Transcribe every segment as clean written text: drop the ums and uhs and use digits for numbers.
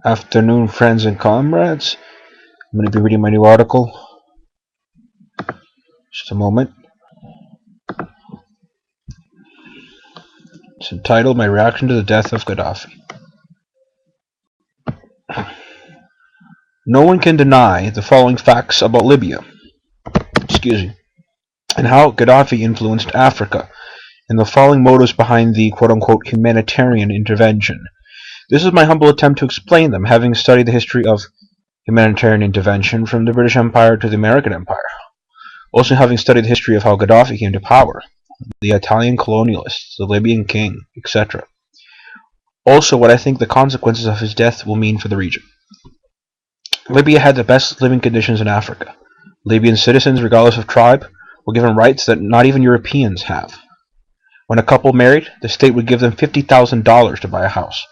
Afternoon, friends and comrades. I'm going to be reading my new article. Just a moment. It's entitled My Reaction to the Death of Gaddafi. No one can deny the following facts about Libya, and how Gaddafi influenced Africa, and the following motives behind the quote-unquote humanitarian intervention. This is my humble attempt to explain them, having studied the history of humanitarian intervention from the British Empire to the American Empire. Also having studied the history of how Gaddafi came to power, the Italian colonialists, the Libyan king, etc. Also what I think the consequences of his death will mean for the region. Libya had the best living conditions in Africa. Libyan citizens, regardless of tribe, were given rights that not even Europeans have. When a couple married, the state would give them $50,000 to buy a house.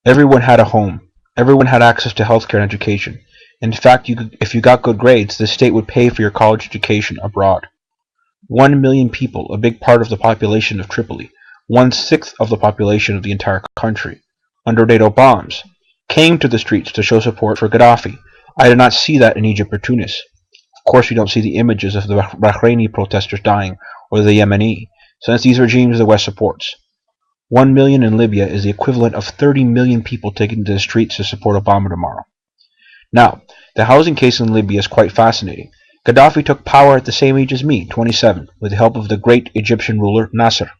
Everyone had a home. Everyone had access to healthcare and education. In fact, if you got good grades, the state would pay for your college education abroad. 1 million people, a big part of the population of Tripoli, 1/6 of the population of the entire country, under NATO bombs, came to the streets to show support for Gaddafi. I did not see that in Egypt or Tunis. Of course, we don't see the images of the Bahraini protesters dying or the Yemeni, since these regimes the West supports. 1 million in Libya is the equivalent of 30 million people taking to the streets to support Obama tomorrow. Now, the housing case in Libya is quite fascinating. Gaddafi took power at the same age as me, 27, with the help of the great Egyptian ruler Nasser,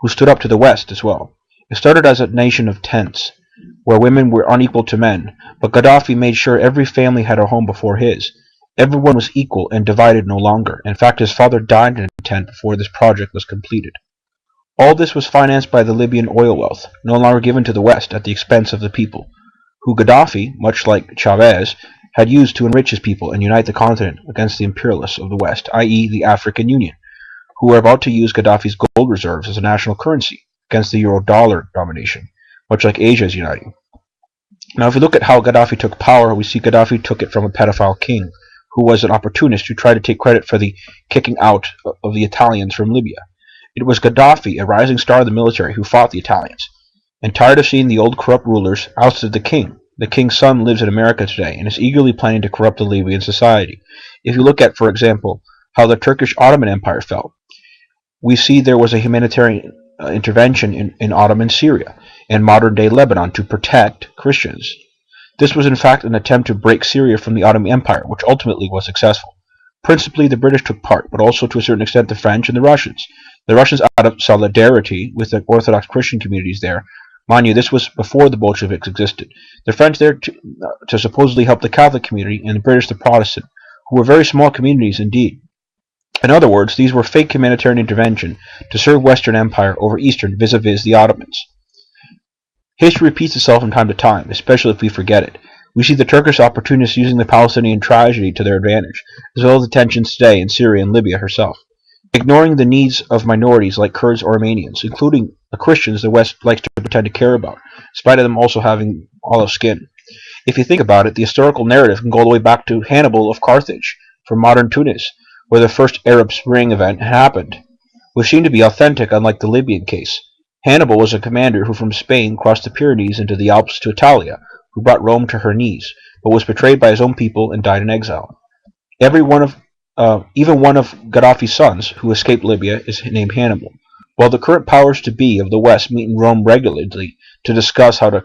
who stood up to the West as well. It started as a nation of tents, where women were unequal to men, but Gaddafi made sure every family had a home before his. Everyone was equal and divided no longer. In fact, his father died in a tent before this project was completed. All this was financed by the Libyan oil wealth, no longer given to the West at the expense of the people, who Gaddafi, much like Chavez, had used to enrich his people and unite the continent against the imperialists of the West, i.e. the African Union, who were about to use Gaddafi's gold reserves as a national currency against the euro-dollar domination, much like Asia is uniting. Now, if we look at how Gaddafi took power, we see Gaddafi took it from a pedophile king, who was an opportunist who tried to take credit for the kicking out of the Italians from Libya. It was Gaddafi, a rising star of the military, who fought the Italians, and tired of seeing the old corrupt rulers, ousted the king. The king's son lives in America today and is eagerly planning to corrupt the Libyan society. If you look at, for example, how the Turkish Ottoman Empire fell, we see there was a humanitarian intervention in Ottoman Syria and modern-day Lebanon to protect Christians. This was in fact an attempt to break Syria from the Ottoman Empire, which ultimately was successful. Principally, the British took part, but also to a certain extent the French and the Russians. The Russians, out of solidarity with the Orthodox Christian communities there, mind you, this was before the Bolsheviks existed. The French there to supposedly help the Catholic community, and the British the Protestant, who were very small communities indeed. In other words, these were fake humanitarian intervention to serve Western Empire over Eastern vis-a-vis the Ottomans. History repeats itself from time to time, especially if we forget it. We see the Turkish opportunists using the Palestinian tragedy to their advantage, as well as the tensions today in Syria and Libya herself. Ignoring the needs of minorities like Kurds or Armenians, including the Christians the West likes to pretend to care about, in spite of them also having olive skin. If you think about it, the historical narrative can go all the way back to Hannibal of Carthage, from modern Tunis, where the first Arab Spring event happened, which seemed to be authentic unlike the Libyan case. Hannibal was a commander who from Spain crossed the Pyrenees into the Alps to Italia, who brought Rome to her knees, but was betrayed by his own people and died in exile. Even one of Gaddafi's sons, who escaped Libya, is named Hannibal. While the current powers-to-be of the West meet in Rome regularly to discuss how to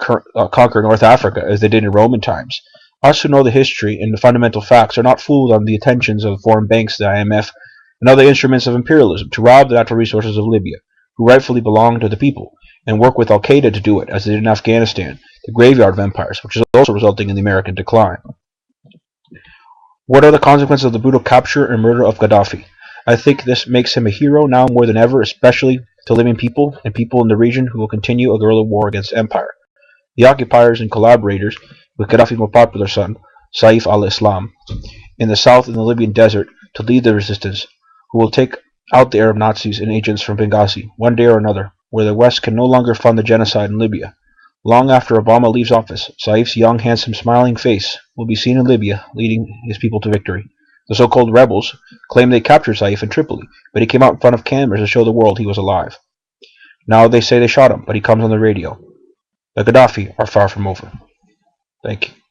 conquer North Africa as they did in Roman times, us who know the history and the fundamental facts are not fooled on the attentions of foreign banks, the IMF, and other instruments of imperialism to rob the natural resources of Libya, who rightfully belong to the people, and work with Al-Qaeda to do it, as they did in Afghanistan, the graveyard of empires, which is also resulting in the American decline. What are the consequences of the brutal capture and murder of Gaddafi? I think this makes him a hero now more than ever, especially to Libyan people and people in the region who will continue a guerrilla war against empire. The occupiers and collaborators with Gaddafi's more popular son, Saif al-Islam, in the south in the Libyan desert to lead the resistance, who will take out the Arab Nazis and agents from Benghazi, one day or another, where the West can no longer fund the genocide in Libya. Long after Obama leaves office, Saif's young, handsome, smiling face will be seen in Libya, leading his people to victory. The so-called rebels claim they captured Saif in Tripoli, but he came out in front of cameras to show the world he was alive. Now they say they shot him, but he comes on the radio. The Gaddafi are far from over. Thank you.